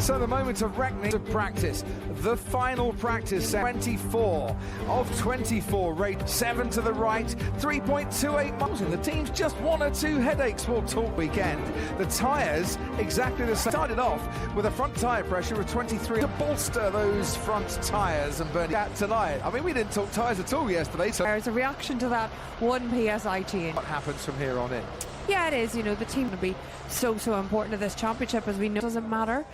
So the moment of reckoning of practice, the final practice, 24 of 24, rate 7 to the right, 3.28 miles in. The team's just 1 or 2 headaches will talk weekend. The tyres exactly the same. Started off with a front tyre pressure of 23 to bolster those front tyres and burn that tonight. I mean, we didn't talk tyres at all yesterday. So there's a reaction to that 1 PSI change. What happens from here on in? Yeah, it is. You know, the team will be so important to this championship, as we know. It doesn't matter,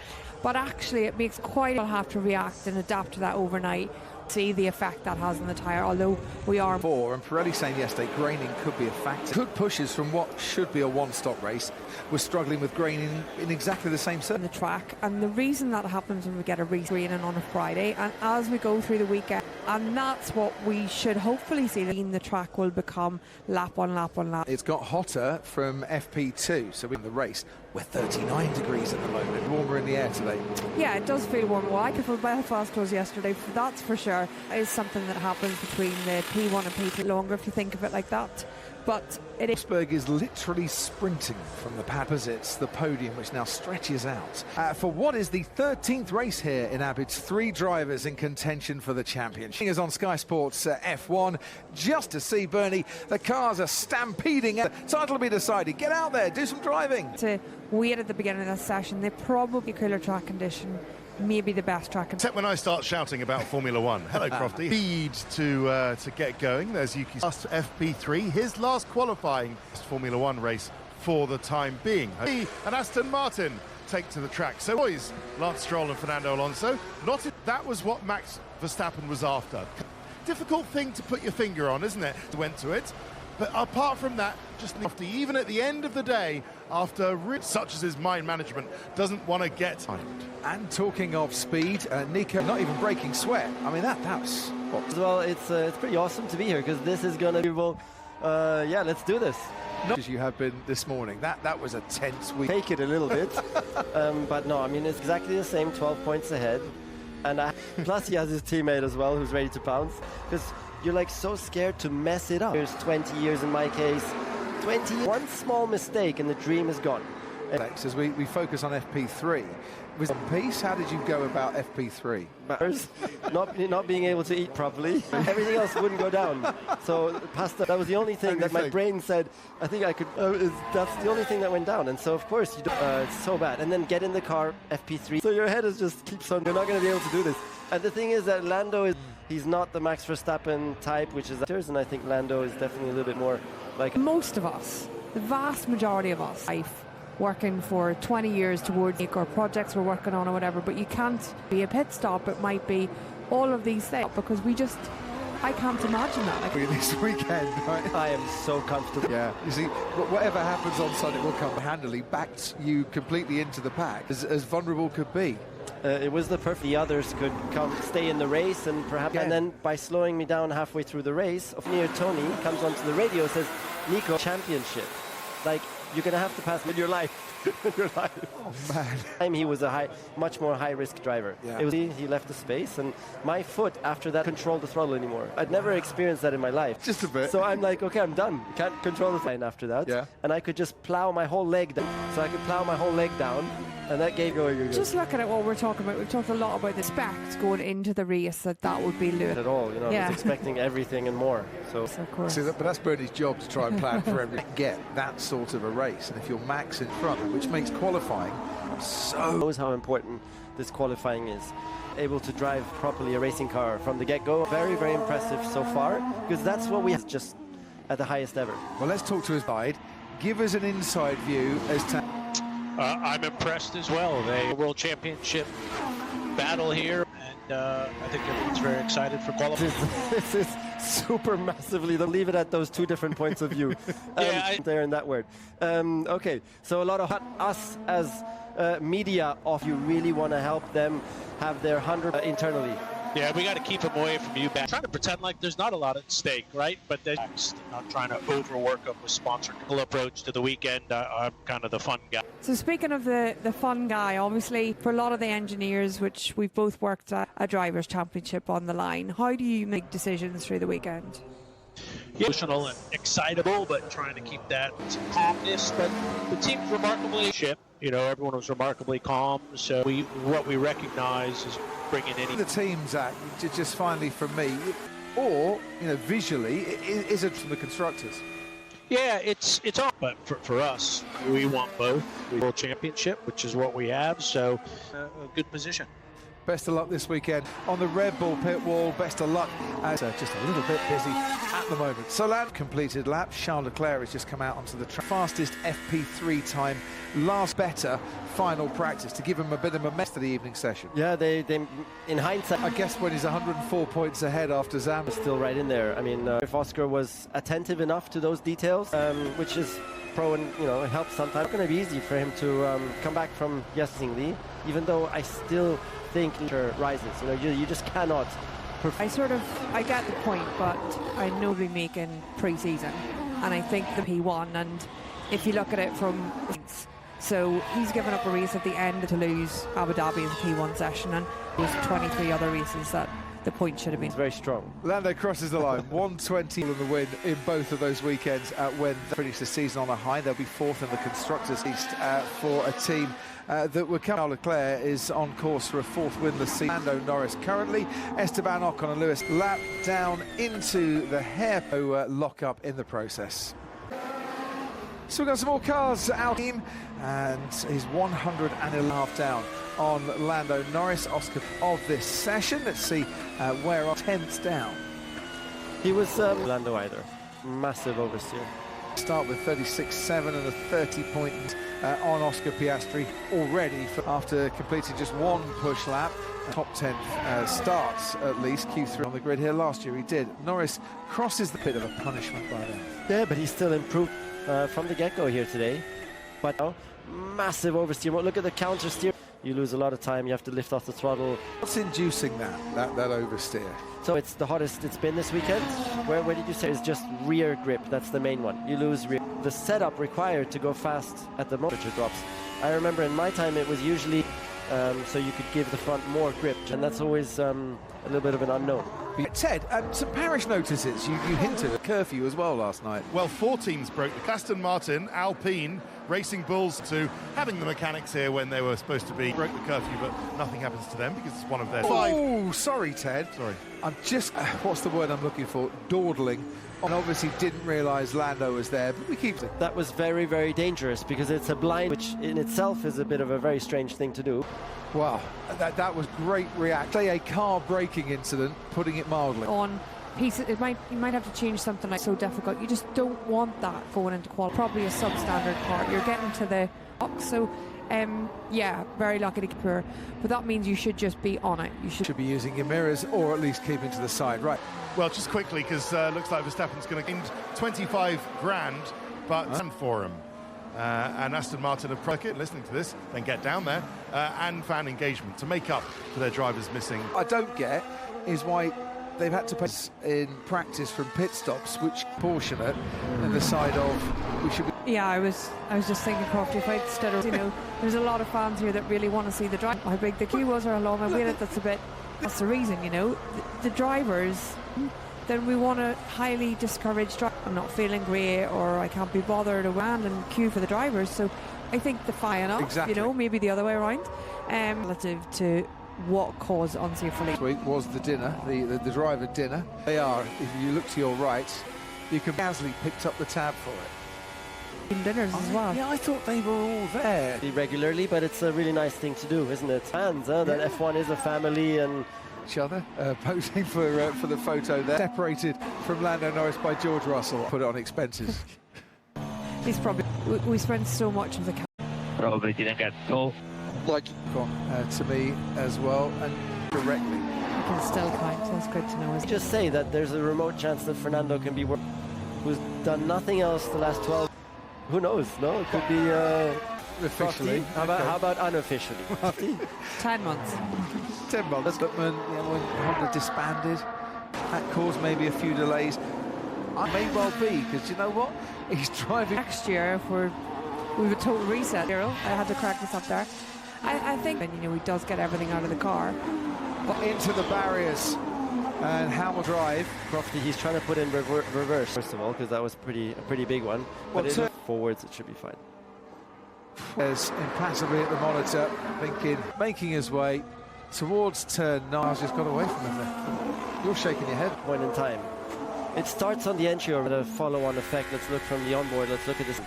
but actually it makes quite a lot have to react and adapt to that overnight. See the effect that has on the tyre, although we are... And Pirelli saying yesterday graining could be a factor. Good pushes from what should be a one-stop race. We're struggling with graining in exactly the same circuit. The track, and the reason that happens when we get a race graining on a Friday, and as we go through the weekend, and that's what we should hopefully see. The track will become lap on lap on lap. It's got hotter from FP2, so in the race we're 39 degrees at the moment, warmer in the air today. Yeah, it does feel warm. Like if Belfast was yesterday, that's for sure. It is something that happens between the P1 and P2 longer, if you think of it like that. But it is... Rosberg is literally sprinting from the opposites, the podium, which now stretches out. For what is the 13th race here in Abbott's, 3 drivers in contention for the championship. Is on Sky Sports F1, just to see Bernie. The cars are stampeding. Title to be decided. Get out there, do some driving. To wait at the beginning of the session, they probably cooler track condition. Maybe the best track. Except when I start shouting about Formula One. Hello, Crofty. Speed to get going. There's Yuki's last FP3, his last qualifying Formula One race for the time being. He and Aston Martin take to the track. So, boys, Lance Stroll and Fernando Alonso. That was what Max Verstappen was after. Difficult thing to put your finger on, isn't it? Went to it. But apart from that, just even at the end of the day, after such as his mind management, doesn't want to get timed. And talking of speed, Nico not even breaking sweat. I mean, that's what? Well, it's pretty awesome to be here, because this is going to be, well, yeah, let's do this. Not as you have been this morning. That was a tense week. Take it a little bit. But no, I mean, it's exactly the same, 12 points ahead. And plus he has his teammate as well, who's ready to pounce. Because you're like so scared to mess it up. There's 20 years in my case. 20, one small mistake and the dream is gone. As we focus on FP3, was on piece. How did you go about FP3? not being able to eat properly. Everything else wouldn't go down. So pasta, that was the only thing that my brain said, I think I could, that's the only thing that went down. And so of course, you don't, it's so bad. And then get in the car, FP3. So your head is just keeps on, you're not going to be able to do this. And the thing is that Lando is, he's not the Max Verstappen type, which is actors, and I think Lando is definitely a little bit more like... Most of us, the vast majority of us, working for 20 years towards or projects we're working on or whatever, but you can't be a pit stop. It might be all of these things, because I can't imagine that. Like this weekend, right? I am so comfortable. Yeah, you see, whatever happens on Sunday will come handily, backs you completely into the pack, as vulnerable could be. It was the perfect. The others could stay in the race, and perhaps, and then by slowing me down halfway through the race, near Tony comes onto the radio and says, "Nico, championship. Like, you're gonna have to pass in your life." Oh man! He was a much more high-risk driver. Yeah. It was he left the space, and my foot after that controlled the throttle anymore. I'd never experienced that in my life. Just a bit. So I'm like, okay, I'm done. Can't control the line after that. Yeah. And I could just plow my whole leg down. So I could plow my whole leg down. And that gave going. Just looking at what we're talking about, we've talked a lot about the specs going into the race, that would be Lewis. At all, you know, I was expecting everything and more. So of course. See, but that's Bernie's job, to try and plan for everything. Get that sort of a race, and if you're Max in front, which makes qualifying so... knows how important this qualifying is. Able to drive properly a racing car from the get-go. Very, very impressive so far, because that's what we have just at the highest ever. Well, let's talk to his side. Give us an inside view as to... I'm impressed as well. The World Championship battle here, and I think everyone's very excited for qualifying. This is super massively. They'll leave it at those 2 different points of view. There in that word. Okay, so a lot of us as media, you really want to help them have their 100 internally. Yeah, we got to keep them away from you. Trying to pretend like there's not a lot at stake, right? But they're not trying to overwork them with sponsored approach to the weekend. I'm kind of the fun guy. So speaking of the fun guy, obviously for a lot of the engineers, which we've both worked at a Drivers' Championship on the line, how do you make decisions through the weekend? Yeah, emotional and excitable, but trying to keep that calmness. But the team's remarkably ship. You know, everyone was remarkably calm. So what we recognize is bringing in The teams at just finally from me, or visually, is it from the constructors? Yeah, it's on. But for us, we want both. We World Championship, which is what we have. So a good position. Best of luck this weekend on the Red Bull pit wall. Best of luck. Just a little bit busy at the moment. So completed lap. Charles Leclerc has just come out onto the track. Fastest FP3 time. Last better final practice to give him a bit of a mess for the evening session. Yeah, they in hindsight, I guess when he's 104 points ahead after Zam. still right in there. I mean, if Oscar was attentive enough to those details, which is pro and it helps sometimes. It's going to be easy for him to come back from yesterday, even though I still think rises. You just cannot. I get the point, but I know we're making pre-season, and I think that he won. And if you look at it from, so he's given up a race at the end to lose Abu Dhabi as a P1 session, and there's 23 other races that the point should have been. It's very strong. Lando crosses the line. 120 in the win in both of those weekends when they finish the season on a high. They'll be fourth in the Constructors' East for a team that will come. Charles Leclerc is on course for a fourth winless season. Lando Norris currently. Esteban Ocon and Lewis lap down into the hair lock-up in the process. So we've got some more cars out, and he's 111.5 down on Lando Norris. Oscar of this session. Let's see where our 10th down. He was Lando either. Massive oversteer. Start with 36.7 and a 30 point on Oscar Piastri already after completing just one push lap. Top 10 starts at least. Q3 on the grid here last year he did. Norris crosses the bit of a punishment by then. Yeah, but he's still improved from the get-go here today. But massive oversteer. Look at the counter steer. You lose a lot of time. You have to lift off the throttle. What's inducing that oversteer? So it's the hottest it's been this weekend. Where did you say? It's just rear grip. That's the main one. You lose rear. The setup required to go fast at the motor drops. I remember in my time it was usually so you could give the front more grip, and that's always a little bit of an unknown. Ted, some parish notices. You hinted at curfew as well last night. Well, 4 teams broke the Aston Martin, Alpine, Racing Bulls to having the mechanics here when they were supposed to be. Broke the curfew, but nothing happens to them because it's one of their 5. Oh, sorry, Ted. Sorry. I'm just, what's the word I'm looking for? Dawdling. And obviously didn't realise Lando was there, but we keep it. That was very, very dangerous because it's a blind, which in itself is a bit of a very strange thing to do. Wow, that was great reaction. Say a car braking incident, putting it mildly. On pieces, you might have to change something like so difficult. You just don't want that going into quality. Probably a substandard part. You're getting to the box, so yeah, very lucky to keep her. But that means you should just be on it. You should be using your mirrors, or at least keeping to the side. Right. Well, just quickly, because looks like Verstappen's going to gain 25 grand, but for him. And Aston Martin have proc it, listening to this, then get down there, and fan engagement to make up for their drivers missing. I don't get is why they've had to pay in practice from pit stops, which proportionate, and the side of we should be. Yeah, I was just thinking, Crofty, if I instead of there's a lot of fans here that really want to see the drive. How big the queue was, or how long I waited. That's the reason, the drivers. Then we want to highly discourage I'm not feeling great, or I can't be bothered to wait and queue for the drivers. So I think the fine up, exactly. Maybe the other way around, relative to what caused unsafe release. This week was the dinner, the driver dinner. They are, if you look to your right, you can. Gasly picked up the tab for it. Dinners as well. Yeah, I thought they were all there. Regularly, but it's a really nice thing to do, isn't it? Fans, that F1 is a family, and each other, posing for the photo there. Separated from Lando Norris by George Russell. Put it on expenses. He's probably, we spend so much of the Probably didn't get told. Like to me as well, and directly. You can still count, that's good to know. Just say that there's a remote chance that Fernando can be who's done nothing else the last 12. Who knows? No, it could be officially. How about unofficially? 10 months. 10 months. But when Honda disbanded, that caused maybe a few delays. I may well be, because you know what? He's driving. Next year, if we have a total reset, Daryl, I had to crack this up there. I think, and he does get everything out of the car. But into the barriers. And Hamilton drive. Crofty, he's trying to put in reverse, first of all, because that was a pretty big one. But forwards, it should be fine. As impassively at the monitor, thinking, making his way towards turn 9. Just got away from him there. You're shaking your head. Point in time. It starts on the entry or the follow-on effect. Let's look from the onboard. Let's look at this,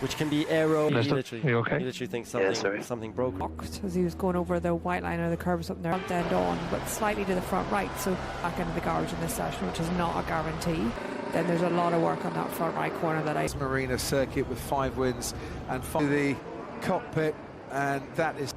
which can be aero. You okay? He literally thinks something, something broke. As he was going over the white line of the curve or something there, front end on, but slightly to the front right, so back into the garage in this session, which is not a guarantee. Then there's a lot of work on that front right corner that I... Marina circuit with 5 wins and 5 to the cockpit, and that is...